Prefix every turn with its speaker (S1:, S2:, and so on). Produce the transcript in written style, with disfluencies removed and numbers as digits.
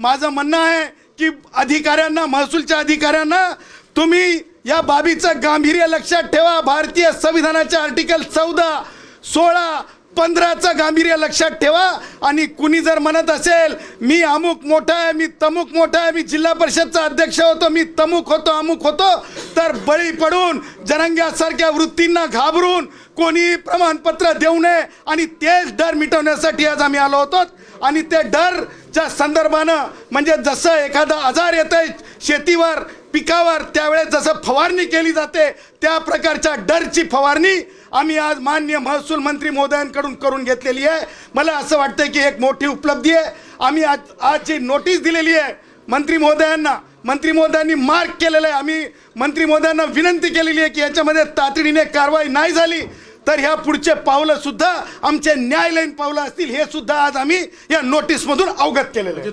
S1: माझं म्हणणं आहे की अधिकाऱ्यांना, महसूलच्या अधिकाऱ्यांना, तुम्ही या बाबीचं गांभीर्य लक्षात ठेवा. भारतीय संविधानाच्या आर्टिकल 14, 16, 15चं गांभीर्य लक्षात ठेवा. आणि कुणी जर म्हणत असेल मी अमुक मोठा आहे, मी तमुक मोठा आहे, मी जिल्हा परिषदचा अध्यक्ष होतो, मी तमुक होतो, अमुक होतो, तर बळी पडून जरंग्यासारख्या वृत्तींना घाबरून कोणी प्रमाणपत्र देऊ नये. आणि तेच डर मिटवण्यासाठी आज आम्ही आलो होतो. आणि ते डरच्या संदर्भानं म्हणजे जसं एखादा आजार येतंय शेतीवर, पिकावर, त्यावेळेस जसं फवारणी केली जाते त्या प्रकारच्या डरची फवारणी आम्ही आज माननीय महसूल मंत्री महोदयांकडून करून घेतलेली आहे. मला असं वाटतं की एक मोठी उपलब्धी आहे. आम्ही आज जी नोटीस दिलेली आहे मंत्री महोदयांना, मंत्री महोदयांनी मार्क केलेलं आहे. आम्ही मंत्री महोदयांना विनंती केलेली आहे की याच्यामध्ये तातडीने कारवाई नाही झाली तर ह्या पुढचे पावलं सुद्धा आमचे न्यायालयीन पावलं असतील, हे सुद्धा आज आम्ही या नोटीसमधून अवगत केलेलं आहे.